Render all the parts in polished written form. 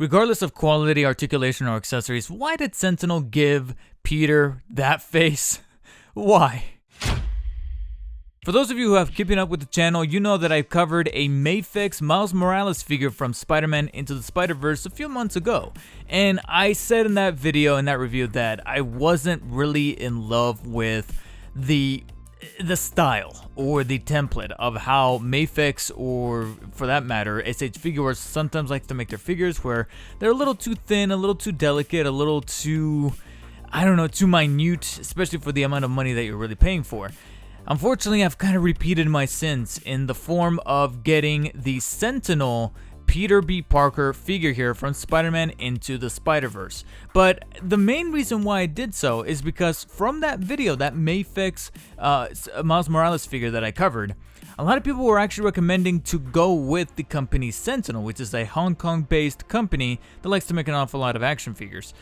Regardless of quality, articulation, or accessories, why did Sentinel give Peter that face? Why? For those of you who have keeping up with the channel, you know that I covered a Mafex Miles Morales figure from Spider-Man Into the Spider-Verse a few months ago. And I said in that video, in that review, that I wasn't really in love with the style or the template of how Mafex, or for that matter SH Figuarts, sometimes like to make their figures, where they're a little too thin, a little too delicate, a little too, I don't know, too minute, especially for the amount of money that you're really paying for. Unfortunately, I've kind of repeated my sins in the form of getting the Sentinel Peter B. Parker figure here from Spider-Man Into the Spider-Verse. But the main reason why I did so is because from that video, that Mafex Miles Morales figure that I covered, a lot of people were actually recommending to go with the company Sentinel, which is a Hong Kong-based company that likes to make an awful lot of action figures,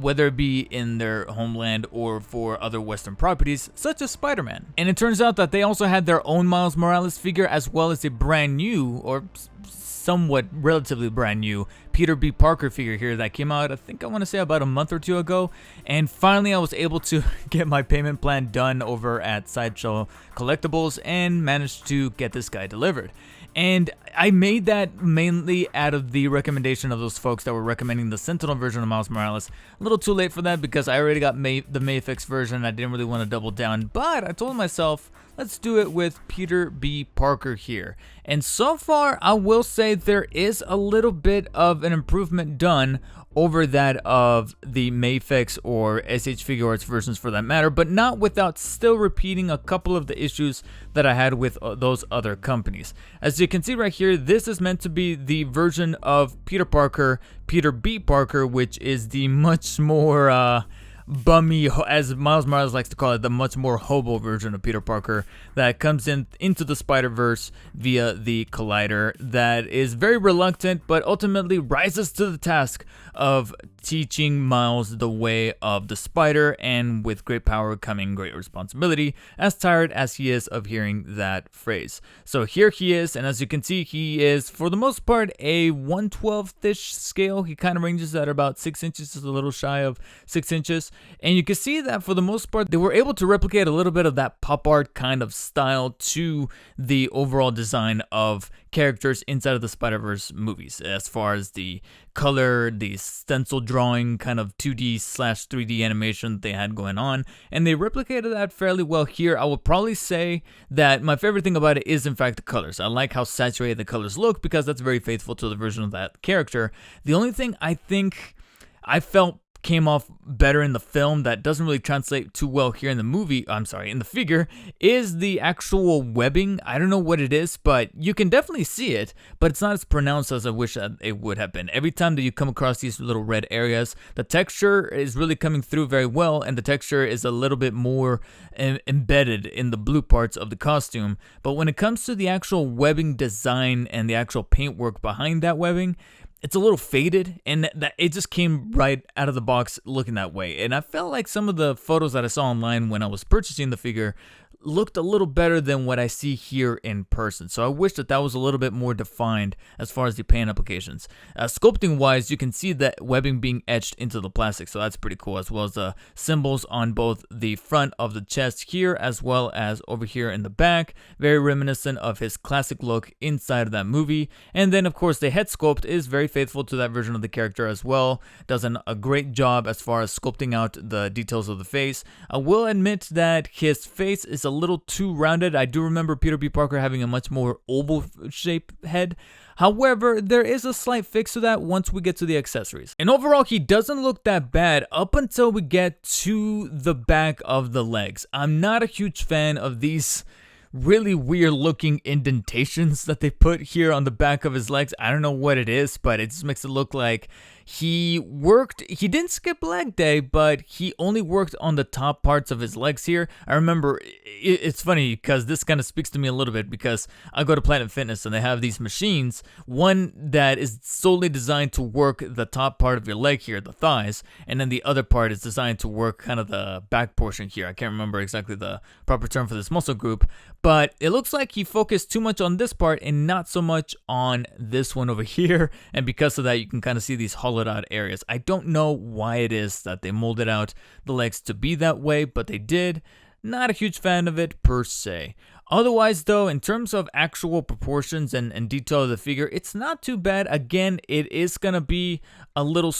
whether it be in their homeland or for other Western properties, such as Spider-Man. And it turns out that they also had their own Miles Morales figure, as well as a brand new, or somewhat relatively brand new, Peter B. Parker figure here that came out, I think I want to say about a month or two ago. And finally I was able to get my payment plan done over at Sideshow Collectibles and managed to get this guy delivered. And I made that mainly out of the recommendation of those folks that were recommending the Sentinel version of Miles Morales. A little too late for that because I already got the Mafex version. I didn't really want to double down, but I told myself, let's do it with Peter B. Parker here. And so far, I will say there is a little bit of an improvement done over that of the Mafex or SH Figuarts versions for that matter, but not without still repeating a couple of the issues that I had with those other companies. As you can see right here, this is meant to be the version of Peter Parker, Peter B. Parker, which is the much more bummy, as Miles Morales likes to call it, the much more hobo version of Peter Parker that comes into the Spider-Verse via the Collider, that is very reluctant but ultimately rises to the task of teaching Miles the way of the spider, and with great power coming great responsibility, as tired as he is of hearing that phrase. So here he is, and as you can see, he is for the most part a 1/12-ish scale. He kind of ranges at about 6 inches, just a little shy of 6 inches. And you can see that for the most part, they were able to replicate a little bit of that pop art kind of style to the overall design of characters inside of the Spider-Verse movies, as far as the color, the stencil drawing kind of 2D/3D animation that they had going on, and they replicated that fairly well here. I would probably say that my favorite thing about it is in fact the colors. I like how saturated the colors look because that's very faithful to the version of that character. The only thing I think I felt came off better in the film that doesn't really translate too well here in the movie, in the figure, is the actual webbing. I don't know what it is, but you can definitely see it, but it's not as pronounced as I wish that it would have been. Every time that you come across these little red areas, the texture is really coming through very well, and the texture is a little bit more embedded in the blue parts of the costume. But when it comes to the actual webbing design and the actual paintwork behind that webbing, it's a little faded, and that it just came right out of the box looking that way. And I felt like some of the photos that I saw online when I was purchasing the figure looked a little better than what I see here in person. So I wish that that was a little bit more defined as far as the paint applications. Sculpting wise, you can see that webbing being etched into the plastic, so that's pretty cool, as well as the symbols on both the front of the chest here as well as over here in the back. Very reminiscent of his classic look inside of that movie. And then of course the head sculpt is very faithful to that version of the character as well. Does a great job as far as sculpting out the details of the face. I will admit that his face is a little too rounded. I do remember Peter B. Parker having a much more oval shaped head. However, there is a slight fix to that once we get to the accessories. And overall, he doesn't look that bad up until we get to the back of the legs. I'm not a huge fan of these really weird looking indentations that they put here on the back of his legs. I don't know what it is, but it just makes it look like he didn't skip leg day, but he only worked on the top parts of his legs here. I remember, it's funny because this kind of speaks to me a little bit, because I go to Planet Fitness and they have these machines, one that is solely designed to work the top part of your leg here, the thighs, and then the other part is designed to work kind of the back portion here. I can't remember exactly the proper term for this muscle group, but it looks like he focused too much on this part and not so much on this one over here, and because of that you can kind of see these hollowed out areas. I don't know why it is that they molded out the legs to be that way, but they did. Not a huge fan of it per se. Otherwise though, in terms of actual proportions and detail of the figure, it's not too bad. Again, it is going to be a little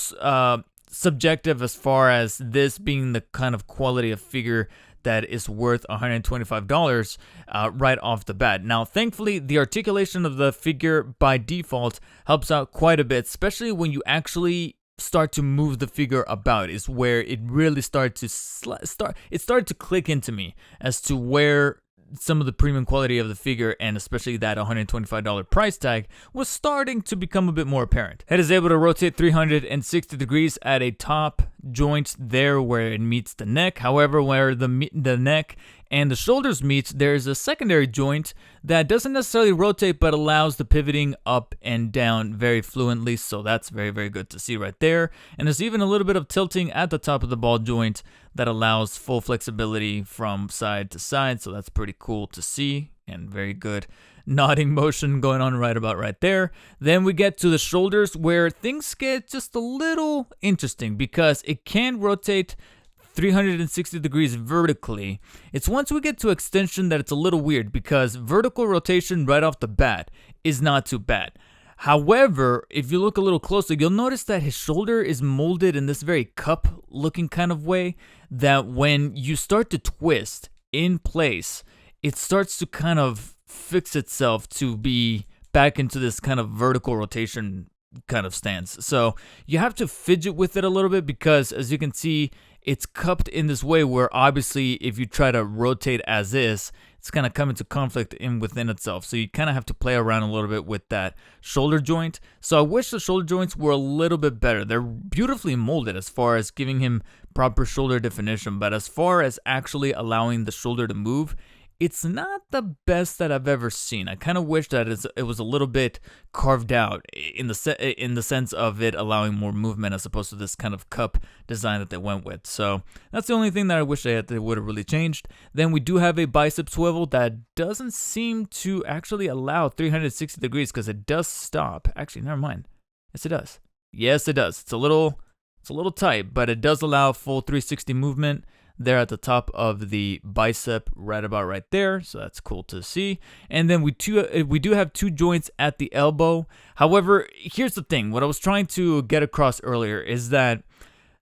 subjective as far as this being the kind of quality of figure that is worth $125 right off the bat. Now, thankfully, the articulation of the figure by default helps out quite a bit, especially when you actually start to move the figure about, is where it really started to click into me as to where some of the premium quality of the figure, and especially that $125 price tag, was starting to become a bit more apparent. Head is able to rotate 360 degrees at a top joint there where it meets the neck. However, where the neck and the shoulders meet, there's a secondary joint that doesn't necessarily rotate but allows the pivoting up and down very fluently, so that's very, very good to see right there. And there's even a little bit of tilting at the top of the ball joint that allows full flexibility from side to side, so that's pretty cool to see, and very good nodding motion going on right about right there. Then we get to the shoulders where things get just a little interesting because it can rotate 360 degrees vertically. It's once we get to extension that it's a little weird, because vertical rotation right off the bat is not too bad. However, if you look a little closer, you'll notice that his shoulder is molded in this very cup looking kind of way, that when you start to twist in place, it starts to kind of fix itself to be back into this kind of vertical rotation kind of stance. So you have to fidget with it a little bit, because as you can see, it's cupped in this way where obviously if you try to rotate as is, it's going to come into conflict within itself. So you kind of have to play around a little bit with that shoulder joint. So I wish the shoulder joints were a little bit better. They're beautifully molded as far as giving him proper shoulder definition, but as far as actually allowing the shoulder to move, it's not the best that I've ever seen. I kind of wish that it was a little bit carved out in the sense of it allowing more movement as opposed to this kind of cup design that they went with. So that's the only thing that I wish they would have really changed. Then we do have a bicep swivel that doesn't seem to actually allow 360 degrees, because it does stop. Actually, never mind. Yes, it does. Yes, it does. It's a little tight, but it does allow full 360 movement there at the top of the bicep right about right there, so that's cool to see. And then we do have two joints at the elbow. However, here's the thing, what I was trying to get across earlier is that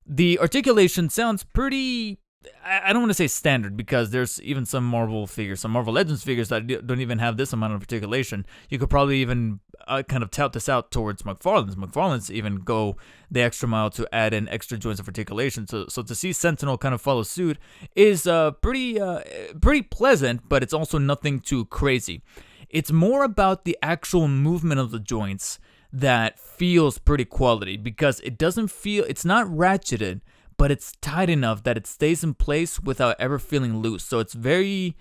the articulation sounds pretty, I don't want to say standard, because there's even some Marvel Legends figures that don't even have this amount of articulation. You could probably even kind of tout this out towards McFarlane's. McFarlane's even go the extra mile to add in extra joints of articulation. So to see Sentinel kind of follow suit is pretty pleasant, but it's also nothing too crazy. It's more about the actual movement of the joints that feels pretty quality, because it's not ratcheted, but it's tight enough that it stays in place without ever feeling loose. So it's very,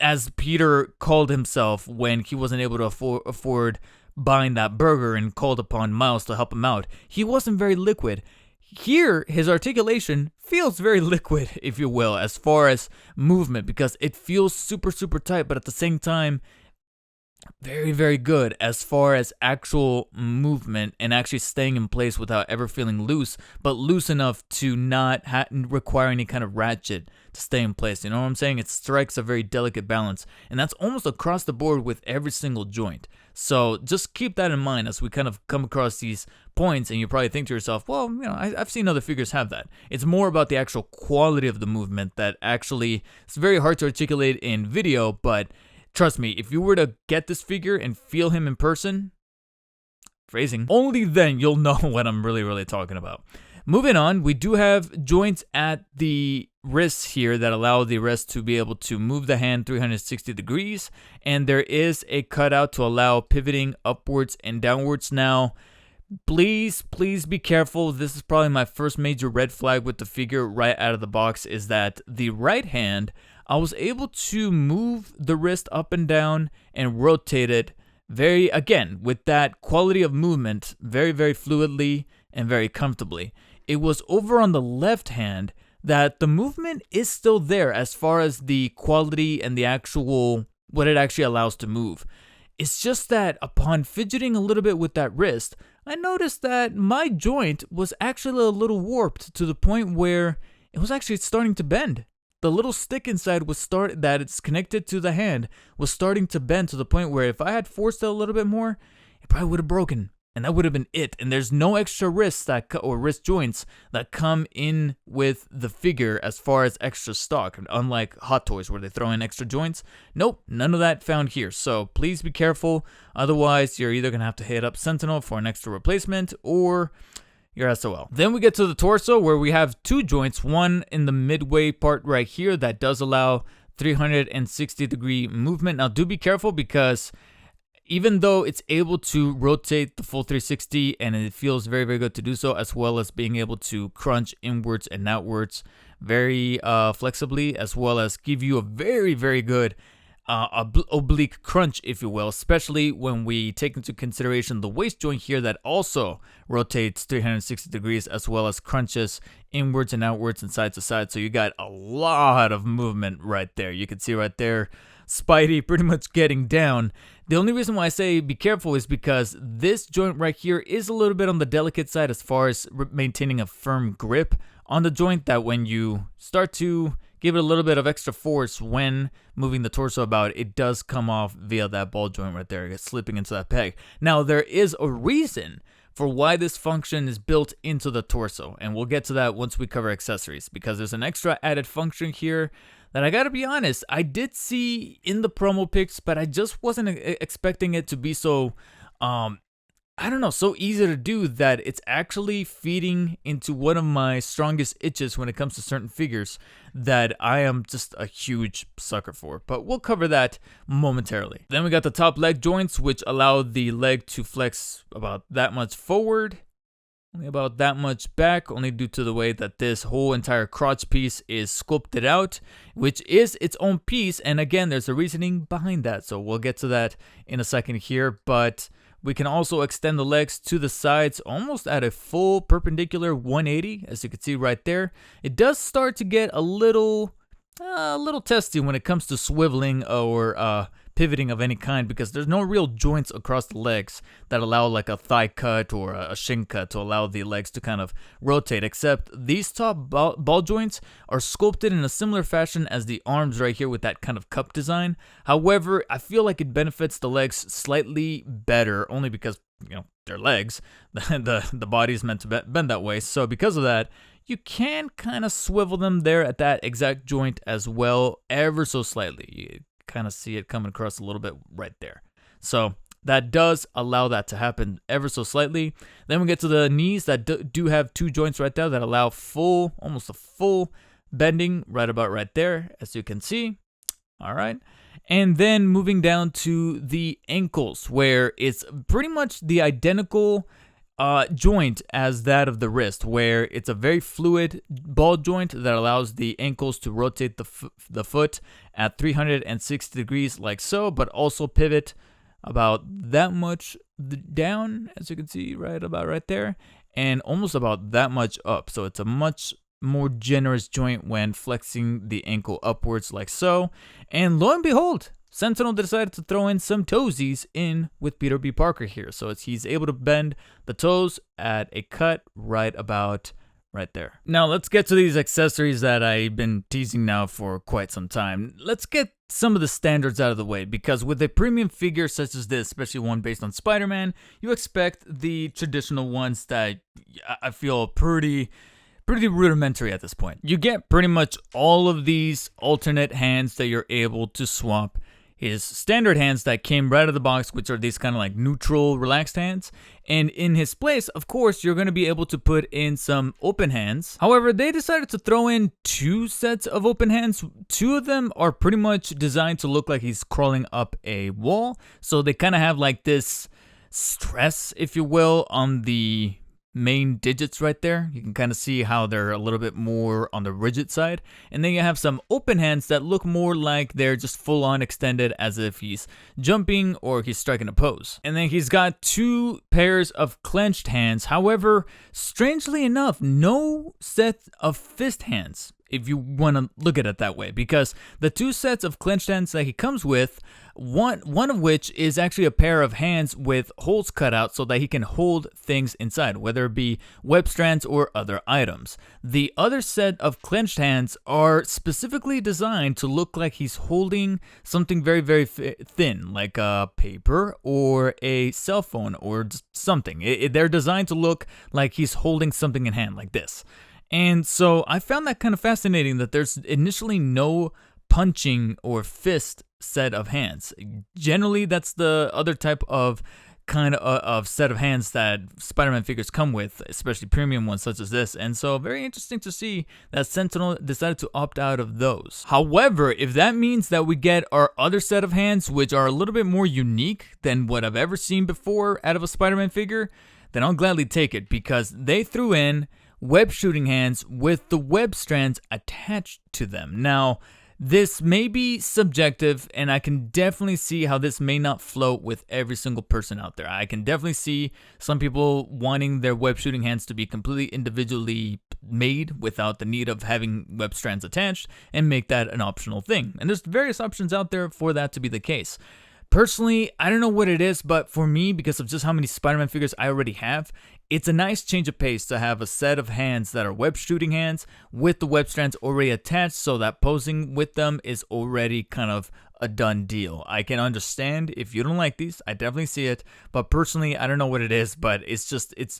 as Peter called himself when he wasn't able to afford buying that burger and called upon Miles to help him out, he wasn't very liquid. Here, his articulation feels very liquid, if you will, as far as movement, because it feels super, super tight, but at the same time, very, very good as far as actual movement and actually staying in place without ever feeling loose, but loose enough to not require any kind of ratchet to stay in place. You know what I'm saying? It strikes a very delicate balance, and that's almost across the board with every single joint. So just keep that in mind as we kind of come across these points, and you probably think to yourself, well, you know, I've seen other figures have that. It's more about the actual quality of the movement that actually, it's very hard to articulate in video, but trust me, if you were to get this figure and feel him in person, phrasing, only then you'll know what I'm really, really talking about. Moving on, we do have joints at the wrists here that allow the wrist to be able to move the hand 360 degrees, and there is a cutout to allow pivoting upwards and downwards. Now, please be careful. This is probably my first major red flag with the figure right out of the box, is that the right hand, I was able to move the wrist up and down and rotate it again, with that quality of movement, very, very fluidly and very comfortably. It was over on the left hand that the movement is still there as far as the quality and the actual what it actually allows to move. It's just that upon fidgeting a little bit with that wrist, I noticed that my joint was actually a little warped to the point where it was actually starting to bend. The little stick inside that it's connected to the hand was starting to bend to the point where if I had forced it a little bit more, it probably would have broken. And that would have been it. And there's no extra wrists or wrist joints that come in with the figure as far as extra stock. Unlike Hot Toys where they throw in extra joints. Nope, none of that found here. So please be careful. Otherwise, you're either going to have to hit up Sentinel for an extra replacement or you're SOL. Then we get to the torso where we have two joints. One in the midway part right here that does allow 360-degree movement. Now do be careful because even though it's able to rotate the full 360 and it feels very, very good to do so, as well as being able to crunch inwards and outwards very flexibly, as well as give you a very, very good oblique crunch, if you will, especially when we take into consideration the waist joint here that also rotates 360 degrees as well as crunches inwards and outwards and side to side. So you got a lot of movement right there. You can see right there Spidey pretty much getting down. The only reason why I say be careful is because this joint right here is a little bit on the delicate side as far as maintaining a firm grip on the joint, that when you start to give it a little bit of extra force when moving the torso about, it does come off via that ball joint right there. It's slipping into that peg. Now, there is a reason for why this function is built into the torso, and we'll get to that once we cover accessories, because there's an extra added function here that I gotta be honest, I did see in the promo pics, but I just wasn't expecting it to be so, I don't know, so easy to do, that it's actually feeding into one of my strongest itches when it comes to certain figures that I am just a huge sucker for. But we'll cover that momentarily. Then we got the top leg joints, which allow the leg to flex about that much forward, only about that much back, only due to the way that this whole entire crotch piece is sculpted out, which is its own piece. And again, there's a reasoning behind that, so we'll get to that in a second here. But we can also extend the legs to the sides almost at a full perpendicular 180, as you can see right there. It does start to get a little testy when it comes to swiveling or pivoting of any kind, because there's no real joints across the legs that allow like a thigh cut or a shin cut to allow the legs to kind of rotate, except these top ball joints are sculpted in a similar fashion as the arms right here with that kind of cup design. However, I feel like it benefits the legs slightly better, only because, you know, they're legs. the body is meant to bend that way, so because of that, you can kind of swivel them there at that exact joint as well, ever so slightly. You kind of see it coming across a little bit right there. So that does allow that to happen ever so slightly. Then we get to the knees that do have two joints right there that allow almost a full bending right about right there, as you can see. All right. And then moving down to the ankles, where it's pretty much the identical joint as that of the wrist, where it's a very fluid ball joint that allows the ankles to rotate the foot at 360 degrees like so, but also pivot about that much down, as you can see right about right there, and almost about that much up. So it's a much more generous joint when flexing the ankle upwards like so. And lo and behold, Sentinel decided to throw in some toesies in with Peter B. Parker here. So he's able to bend the toes at a cut right about right there. Now let's get to these accessories that I've been teasing now for quite some time. Let's get some of the standards out of the way, because with a premium figure such as this, especially one based on Spider-Man, you expect the traditional ones that I feel pretty rudimentary at this point. You get pretty much all of these alternate hands that you're able to swap. His standard hands that came right out of the box, which are these kind of like neutral, relaxed hands. And in his place, of course, you're going to be able to put in some open hands. However, they decided to throw in two sets of open hands. Two of them are pretty much designed to look like he's crawling up a wall. So they kind of have like this stress, if you will, on the main digits right there. You can kind of see how they're a little bit more on the rigid side. And then you have some open hands that look more like they're just full on extended, as if he's jumping or he's striking a pose. And then he's got 2 pairs of clenched hands. However, strangely enough, no set of fist hands, if you want to look at it that way, because the 2 sets of clenched hands that he comes with, one of which is actually a pair of hands with holes cut out so that he can hold things inside, whether it be web strands or other items. The other set of clenched hands are specifically designed to look like he's holding something very, very thin, like a paper or a cell phone or something. They're designed to look like he's holding something in hand like this. And so I found that kind of fascinating that there's initially no punching or fist set of hands. Generally, that's the other type of kind of set of hands that Spider-Man figures come with, especially premium ones such as this. And so very interesting to see that Sentinel decided to opt out of those. However, if that means that we get our other set of hands, which are a little bit more unique than what I've ever seen before out of a Spider-Man figure, then I'll gladly take it, because they threw in web shooting hands with the web strands attached to them. Now, this may be subjective, and I can definitely see how this may not float with every single person out there. I can definitely see some people wanting their web shooting hands to be completely individually made without the need of having web strands attached, and make that an optional thing. And there's various options out there for that to be the case. Personally, I don't know what it is, but for me, because of just how many Spider-Man figures I already have, it's a nice change of pace to have a set of hands that are web shooting hands with the web strands already attached, so that posing with them is already kind of a done deal. I can understand if you don't like these, I definitely see it, but personally, I don't know what it is, but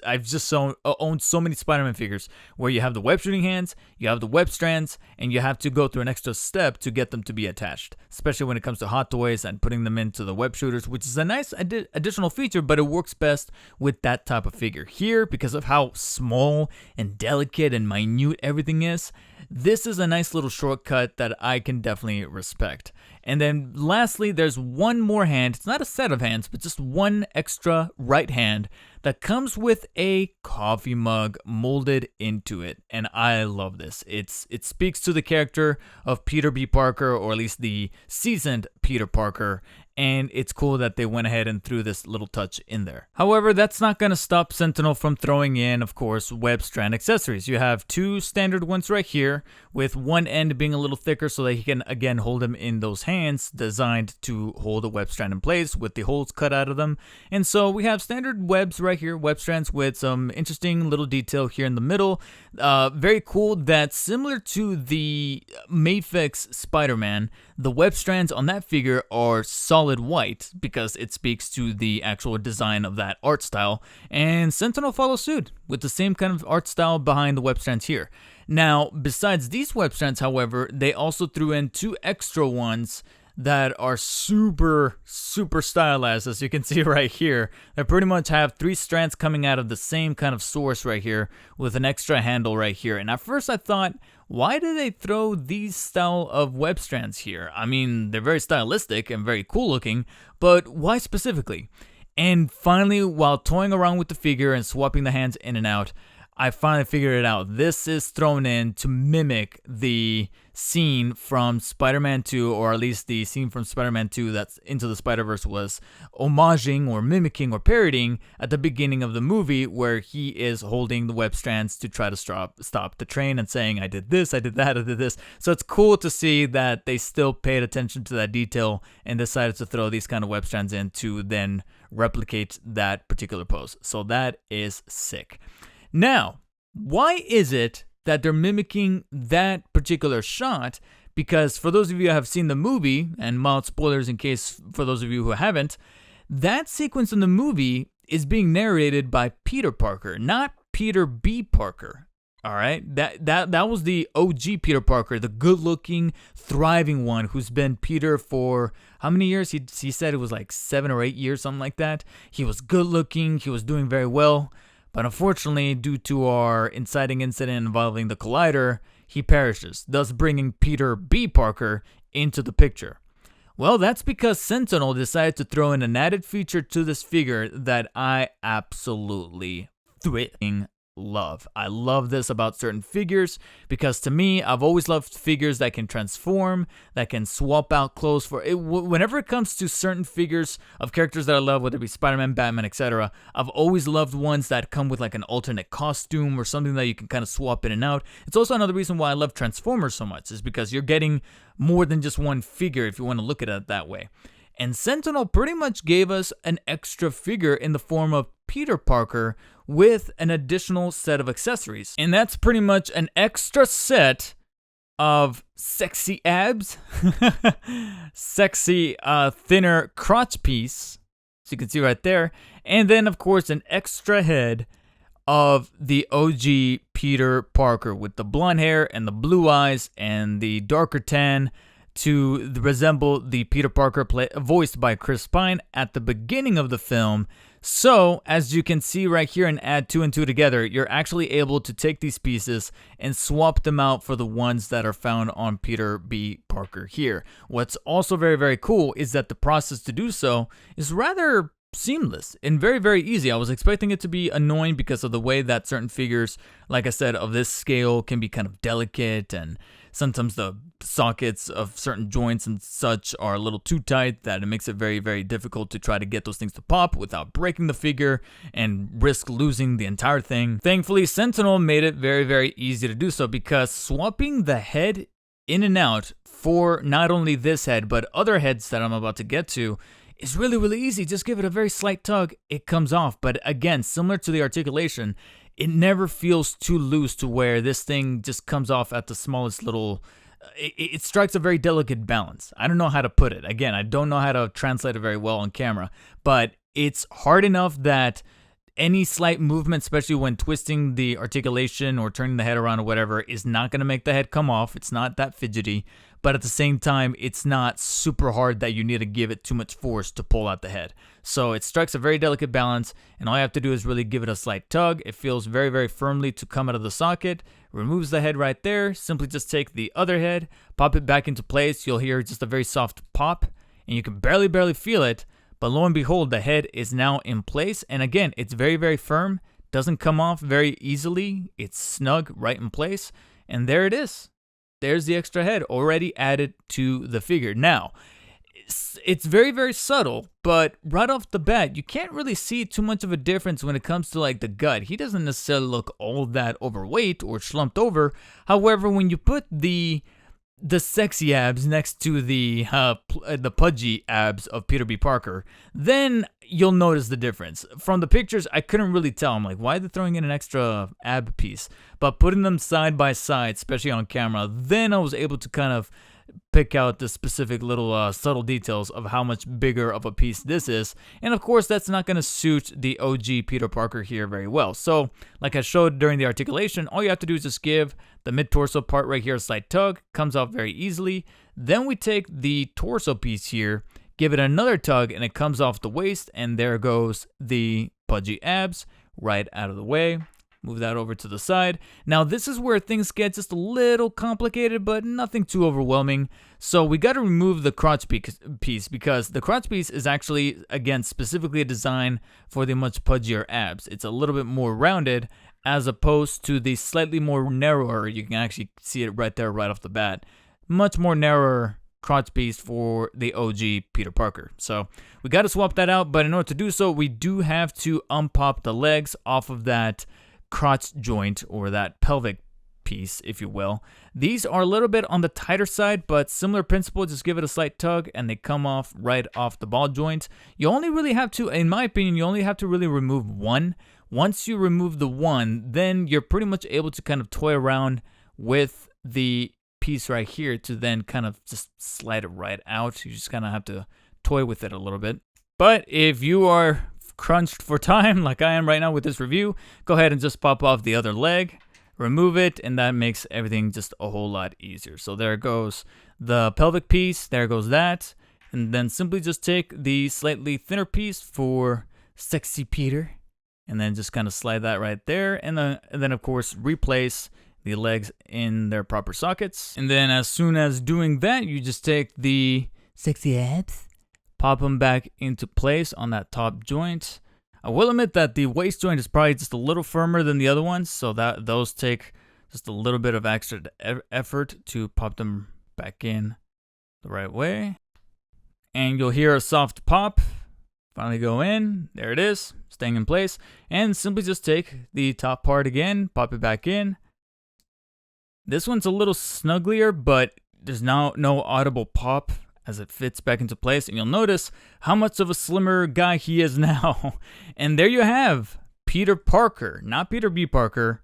I've just owned so many Spider-Man figures where you have the web shooting hands, you have the web strands, and you have to go through an extra step to get them to be attached, especially when it comes to Hot Toys and putting them into the web shooters, which is a nice additional feature, but it works best with that type of figure. Here, because of how small and delicate and minute everything is, this is a nice little shortcut that I can definitely respect. And then lastly, there's one more hand. It's not a set of hands, but just one extra right hand that comes with a coffee mug molded into it. And I love this. It speaks to the character of Peter B. Parker, or at least the seasoned Peter Parker. And it's cool that they went ahead and threw this little touch in there. However, that's not going to stop Sentinel from throwing in, of course, web strand accessories. You have 2 standard ones right here, with one end being a little thicker so that he can, again, hold them in those hands, designed to hold the web strand in place with the holes cut out of them. And so we have standard webs right here, web strands with some interesting little detail here in the middle. Very cool that, similar to the Mafex Spider-Man, the web strands on that figure are solid white because it speaks to the actual design of that art style, and Sentinel follows suit with the same kind of art style behind the web strands here. Now, besides these web strands, however, they also threw in 2 extra ones that are super stylized, as you can see right here. They pretty much have 3 strands coming out of the same kind of source right here, with an extra handle right here. And at first I thought, why did they throw these style of web strands here? I mean, they're very stylistic and very cool looking, but why specifically? And finally, while toying around with the figure and swapping the hands in and out, I finally figured it out. This is thrown in to mimic the scene from Spider-Man 2, or at least the scene from Spider-Man 2 that's Into the Spider-Verse was homaging or mimicking or parodying at the beginning of the movie, where he is holding the web strands to try to stop the train and saying, I did this, I did that, I did this. So it's cool to see that they still paid attention to that detail and decided to throw these kind of web strands in to then replicate that particular pose. So that is sick. Now, why is it that they're mimicking that particular shot? Because for those of you who have seen the movie, and mild spoilers in case for those of you who haven't, that sequence in the movie is being narrated by Peter Parker, not Peter B. Parker. All right, that was the OG Peter Parker, the good-looking, thriving one who's been Peter for how many years? He said it was like 7 or 8 years, something like that. He was good-looking, he was doing very well. But unfortunately, due to our inciting incident involving the Collider, he perishes, thus bringing Peter B. Parker into the picture. Well, that's because Sentinel decided to throw in an added feature to this figure that I absolutely thrilling love. I love this about certain figures because to me, I've always loved figures that can transform, that can swap out clothes for it. Whenever it comes to certain figures of characters that I love, whether it be Spider-Man, Batman, etc., I've always loved ones that come with like an alternate costume or something that you can kind of swap in and out. It's also another reason why I love Transformers so much, is because you're getting more than just one figure if you want to look at it that way. And Sentinel pretty much gave us an extra figure in the form of Peter Parker with an additional set of accessories. And that's pretty much an extra set of sexy abs, sexy thinner crotch piece, so you can see right there. And then, of course, an extra head of the OG Peter Parker with the blonde hair and the blue eyes and the darker tan to resemble the Peter Parker voiced by Chris Pine at the beginning of the film. So, as you can see right here and add 2 and 2 together, you're actually able to take these pieces and swap them out for the ones that are found on Peter B. Parker here. What's also very, very cool is that the process to do so is rather seamless and very, very easy. I was expecting it to be annoying because of the way that certain figures, like I said, of this scale can be kind of delicate, and sometimes the sockets of certain joints and such are a little too tight that it makes it very, very difficult to try to get those things to pop without breaking the figure and risk losing the entire thing. Thankfully, Sentinel made it very, very easy to do so, because swapping the head in and out for not only this head but other heads that I'm about to get to is really, really easy. Just give it a very slight tug, it comes off. But again, similar to the articulation, it never feels too loose to where this thing just comes off at the smallest little... It strikes a very delicate balance. I don't know how to put it. Again, I don't know how to translate it very well on camera, but it's hard enough that any slight movement, especially when twisting the articulation or turning the head around or whatever, is not going to make the head come off. It's not that fidgety, but at the same time, it's not super hard that you need to give it too much force to pull out the head. So it strikes a very delicate balance, and all you have to do is really give it a slight tug. It feels very, very firmly to come out of the socket, removes the head right there. Simply just take the other head, pop it back into place. You'll hear just a very soft pop, and you can barely feel it. But lo and behold, the head is now in place. And again, it's very, very firm. Doesn't come off very easily. It's snug right in place. And there it is. There's the extra head already added to the figure. Now, it's very, very subtle, but right off the bat, you can't really see too much of a difference when it comes to like the gut. He doesn't necessarily look all that overweight or slumped over. However, when you put the sexy abs next to the pudgy abs of Peter B. Parker, then you'll notice the difference. From the pictures, I couldn't really tell. I'm like, why are they throwing in an extra ab piece? But putting them side by side, especially on camera, then I was able to kind of pick out the specific little subtle details of how much bigger of a piece this is. And of course, that's not going to suit the OG Peter Parker here very well. So like I showed during the articulation, all you have to do is just give the mid-torso part right here a slight tug, comes off very easily. Then we take the torso piece here, give it another tug, and it comes off the waist, and there goes the pudgy abs right out of the way. Move that over to the side. Now, this is where things get just a little complicated, but nothing too overwhelming. So we got to remove the crotch piece, because the crotch piece is actually, again, specifically designed for the much pudgier abs. It's a little bit more rounded as opposed to the slightly more narrower. You can actually see it right there, right off the bat. Much more narrower crotch piece for the OG Peter Parker. So we got to swap that out, but in order to do so, we do have to unpop the legs off of that crotch joint, or that pelvic piece, if you will. These are a little bit on the tighter side, but similar principle. Just give it a slight tug and they come off right off the ball joint. You only really have to, in my opinion, you only have to really remove one. Once you remove the one, then you're pretty much able to kind of toy around with the piece right here to then kind of just slide it right out. You just kind of have to toy with it a little bit. But if you are crunched for time like I am right now with this review, go ahead and just pop off the other leg, remove it, and that makes everything just a whole lot easier. So there goes the pelvic piece, there goes that, and then simply just take the slightly thinner piece for sexy Peter, and then just kind of slide that right there, and then of course replace the legs in their proper sockets. And then as soon as doing that, you just take the sexy abs, pop them back into place on that top joint. I will admit that the waist joint is probably just a little firmer than the other ones, so that those take just a little bit of extra effort to pop them back in the right way. And you'll hear a soft pop. Finally go in. There it is, staying in place. And simply just take the top part again, pop it back in. This one's a little snugglier, but there's now no audible pop as it fits back into place. And you'll notice how much of a slimmer guy he is now. And there you have Peter Parker, not Peter B. Parker,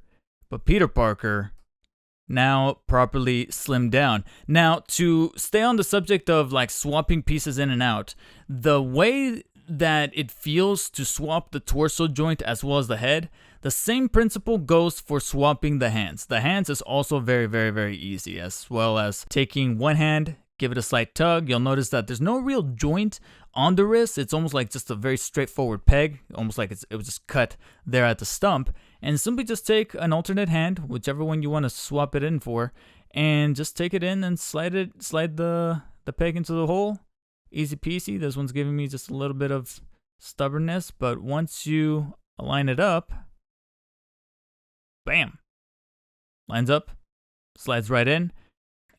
but Peter Parker, now properly slimmed down. Now, to stay on the subject of like swapping pieces in and out, the way that it feels to swap the torso joint as well as the head, the same principle goes for swapping the hands. The hands is also very, very, very easy, as well as taking one hand, give it a slight tug. You'll notice that there's no real joint on the wrist. It's almost like just a very straightforward peg, almost like it was just cut there at the stump. And simply just take an alternate hand, whichever one you want to swap it in for, and just take it in and slide the peg into the hole. Easy peasy. This one's giving me just a little bit of stubbornness, but once you align it up, bam, lines up, slides right in.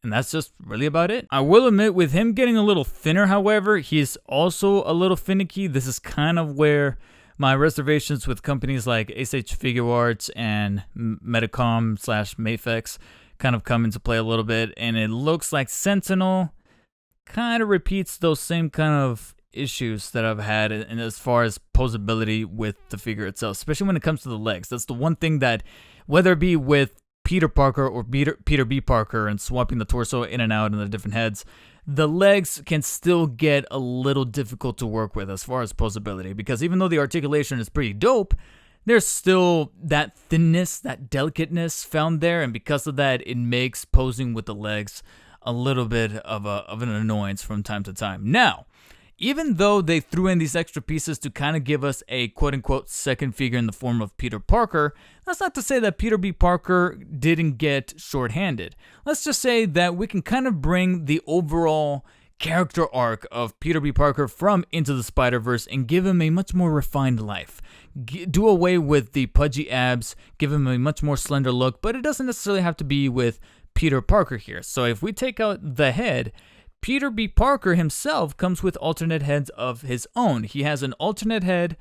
And that's just really about it. I will admit, with him getting a little thinner, however, he's also a little finicky. This is kind of where my reservations with companies like SH Figure Arts and Medicom / Mafex kind of come into play a little bit. And it looks like Sentinel kind of repeats those same kind of issues that I've had in as far as posability with the figure itself, especially when it comes to the legs. That's the one thing that, whether it be with Peter Parker or Peter B. Parker and swapping the torso in and out in the different heads, the legs can still get a little difficult to work with as far as posability, because even though the articulation is pretty dope, there's still that thinness, that delicateness found there, and because of that, it makes posing with the legs a little bit of an annoyance from time to time. Now, even though they threw in these extra pieces to kind of give us a quote-unquote second figure in the form of Peter Parker, that's not to say that Peter B. Parker didn't get short-handed. Let's just say that we can kind of bring the overall character arc of Peter B. Parker from Into the Spider-Verse and give him a much more refined life. Do away with the pudgy abs, give him a much more slender look, but it doesn't necessarily have to be with Peter Parker here. So if we take out the head, Peter B. Parker himself comes with alternate heads of his own. He has an alternate head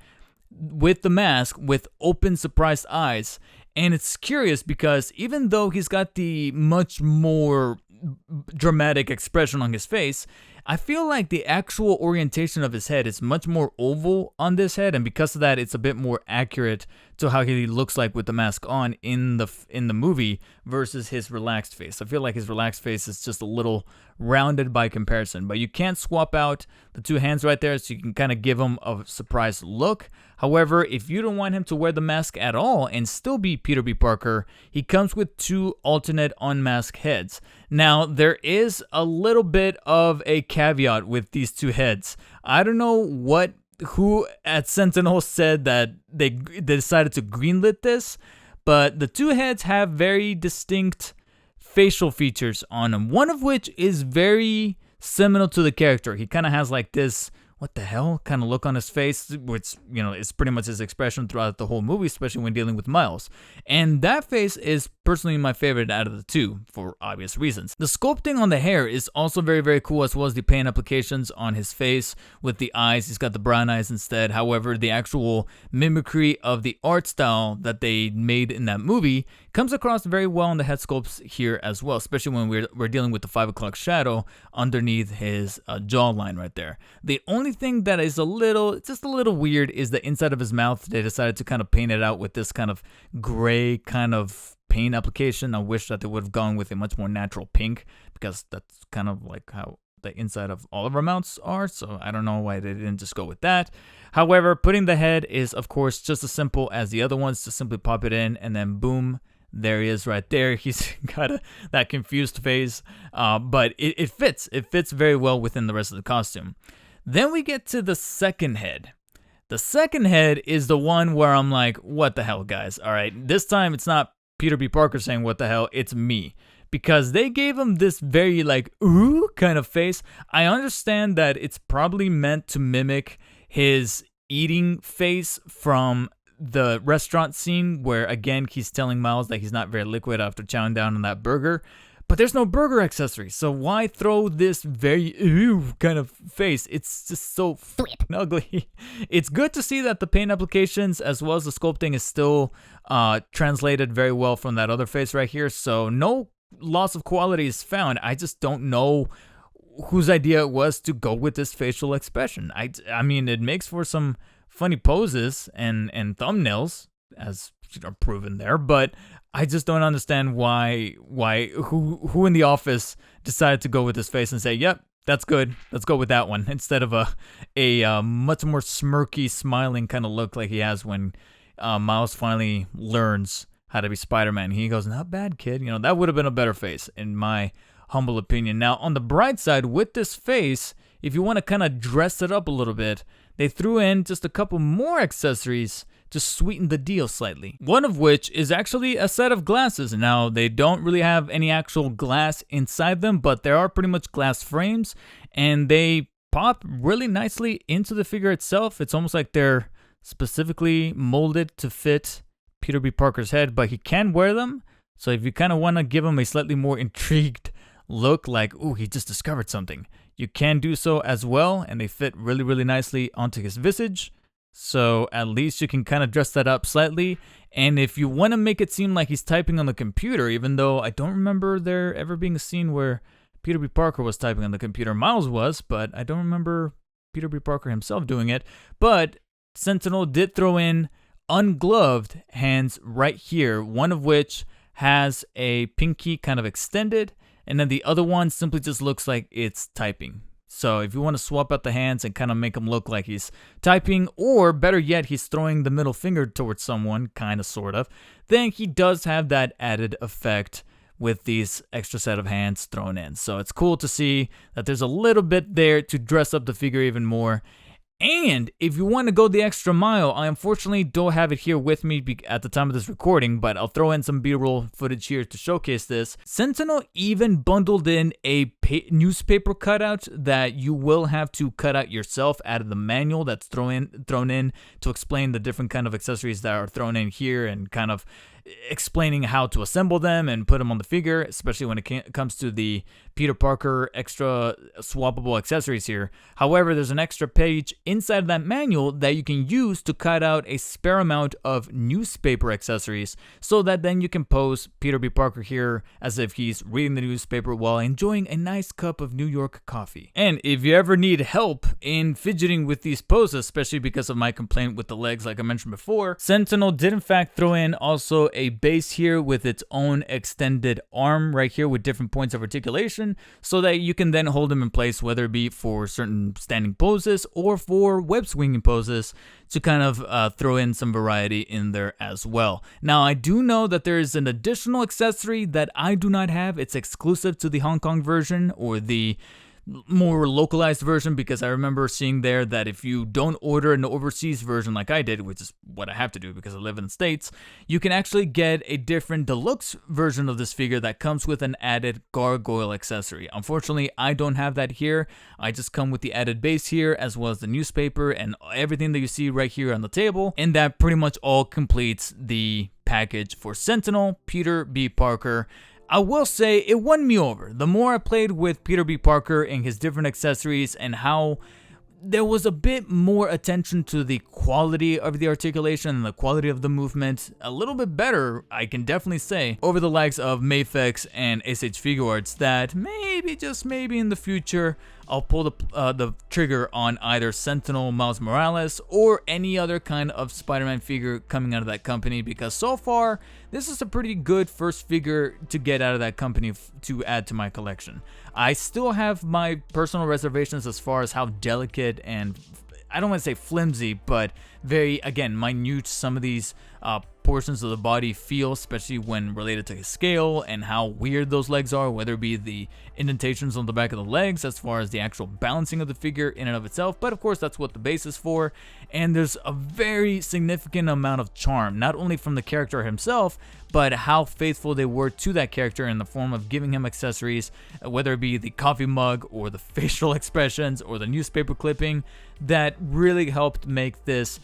with the mask with open, surprised eyes. And it's curious because even though he's got the much more dramatic expression on his face, I feel like the actual orientation of his head is much more oval on this head, and because of that, it's a bit more accurate to how he looks like with the mask on in the movie versus his relaxed face. I feel like his relaxed face is just a little rounded by comparison, but you can't swap out the two hands right there, so you can kind of give him a surprised look. However, if you don't want him to wear the mask at all and still be Peter B. Parker, he comes with two alternate unmasked heads. Now, there is a little bit of a caveat with these two heads. I don't know who at Sentinel said that they decided to greenlit this, but the two heads have very distinct facial features on them, one of which is very similar to the character. He kind of has like this, what the hell, kind of look on his face, which, you know, is pretty much his expression throughout the whole movie, especially when dealing with Miles. And that face is personally my favorite out of the two, for obvious reasons. The sculpting on the hair is also very, very cool, as well as the paint applications on his face with the eyes. He's got the brown eyes instead. However, the actual mimicry of the art style that they made in that movie comes across very well in the head sculpts here as well, especially when we're dealing with the 5 o'clock shadow underneath his jawline right there. The only thing that is just a little weird is the inside of his mouth. They decided to kind of paint it out with this kind of gray kind of paint application. I wish that they would have gone with a much more natural pink, because that's kind of like how the inside of all of our mouths are, so I don't know why they didn't just go with that. However, putting the head is, of course, just as simple as the other ones. To simply pop it in and then boom, there he is right there. He's got that confused face, but it fits. It fits very well within the rest of the costume. Then we get to the second head. The second head is the one where I'm like, what the hell, guys? All right, this time it's not Peter B. Parker saying what the hell, it's me. Because they gave him this very like, ooh, kind of face. I understand that it's probably meant to mimic his eating face from the restaurant scene where, again, he's telling Miles that he's not very liquid after chowing down on that burger. But there's no burger accessory, so why throw this very kind of face? It's just so ugly. It's good to see that the paint applications as well as the sculpting is still translated very well from that other face right here, so no loss of quality is found. I just don't know whose idea it was to go with this facial expression. I mean, it makes for some funny poses and thumbnails, as are proven there, but I just don't understand who in the office decided to go with this face and say, yep, that's good, let's go with that one, instead of a much more smirky, smiling kind of look like he has when Miles finally learns how to be Spider-Man. He goes, not bad, kid. You know, that would have been a better face, in my humble opinion. Now, on the bright side, with this face, if you want to kind of dress it up a little bit, they threw in just a couple more accessories to sweeten the deal slightly. One of which is actually a set of glasses. Now, they don't really have any actual glass inside them, but there are pretty much glass frames, and they pop really nicely into the figure itself. It's almost like they're specifically molded to fit Peter B. Parker's head, but he can wear them. So if you kind of want to give him a slightly more intrigued look, like, ooh, he just discovered something, you can do so as well, and they fit really, really nicely onto his visage. So at least you can kind of dress that up slightly. And if you want to make it seem like he's typing on the computer, even though I don't remember there ever being a scene where Peter B. Parker was typing on the computer, Miles was, but I don't remember Peter B. Parker himself doing it. But Sentinel did throw in ungloved hands right here, one of which has a pinky kind of extended, and then the other one simply just looks like it's typing. So if you want to swap out the hands and kind of make him look like he's typing, or better yet, he's throwing the middle finger towards someone, kind of, sort of, then he does have that added effect with these extra set of hands thrown in. So it's cool to see that there's a little bit there to dress up the figure even more. And if you want to go the extra mile, I unfortunately don't have it here with me at the time of this recording, but I'll throw in some B-roll footage here to showcase this. Sentinel even bundled in a newspaper cutout that you will have to cut out yourself out of the manual that's thrown in to explain the different kind of accessories that are thrown in here, and kind of explaining how to assemble them and put them on the figure, especially when it comes to the Peter Parker extra swappable accessories here. However, there's an extra page inside of that manual that you can use to cut out a spare amount of newspaper accessories, so that then you can pose Peter B. Parker here as if he's reading the newspaper while enjoying a nice cup of New York coffee. And if you ever need help in fidgeting with these poses, especially because of my complaint with the legs like I mentioned before, Sentinel did in fact throw in also a base here with its own extended arm right here with different points of articulation, so that you can then hold them in place, whether it be for certain standing poses or for web swinging poses, to kind of throw in some variety in there as well. Now, I do know that there is an additional accessory that I do not have. It's exclusive to the Hong Kong version, or the more localized version, because I remember seeing there that if you don't order an overseas version like I did, which is what I have to do because I live in the States, you can actually get a different deluxe version of this figure that comes with an added gargoyle accessory. Unfortunately, I don't have that here. I just come with the added base here, as well as the newspaper and everything that you see right here on the table, and that pretty much all completes the package for Sentinel Peter B. Parker. I will say it won me over. The more I played with Peter B. Parker and his different accessories, and how there was a bit more attention to the quality of the articulation and the quality of the movement, a little bit better, I can definitely say, over the likes of Mafex and SH Figuarts, that maybe, just maybe in the future, I'll pull the trigger on either Sentinel Miles Morales or any other kind of Spider-Man figure coming out of that company, because so far, this is a pretty good first figure to get out of that company to add to my collection. I still have my personal reservations as far as how delicate and, I don't want to say flimsy, but very, again, minute some of these portions of the body feel, especially when related to his scale and how weird those legs are, whether it be the indentations on the back of the legs as far as the actual balancing of the figure in and of itself. But of course, that's what the base is for. And there's a very significant amount of charm, not only from the character himself, but how faithful they were to that character in the form of giving him accessories, whether it be the coffee mug or the facial expressions or the newspaper clipping, that really helped make this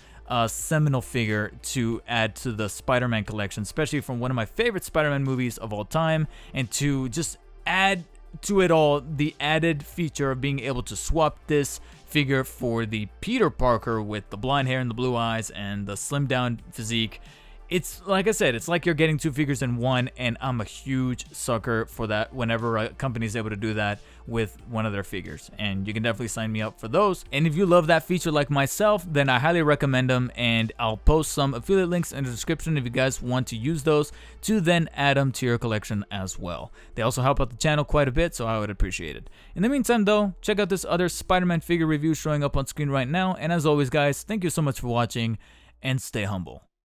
seminal figure to add to the Spider-Man collection, especially from one of my favorite Spider-Man movies of all time, and to just add to it all the added feature of being able to swap this figure for the Peter Parker with the blonde hair and the blue eyes and the slimmed down physique. It's like I said, it's like you're getting two figures in one, and I'm a huge sucker for that whenever a company is able to do that with one of their figures, and you can definitely sign me up for those. And if you love that feature like myself, then I highly recommend them, and I'll post some affiliate links in the description if you guys want to use those to then add them to your collection as well. They also help out the channel quite a bit, so I would appreciate it. In the meantime though, check out this other Spider-Man figure review showing up on screen right now, and as always guys, thank you so much for watching, and stay humble.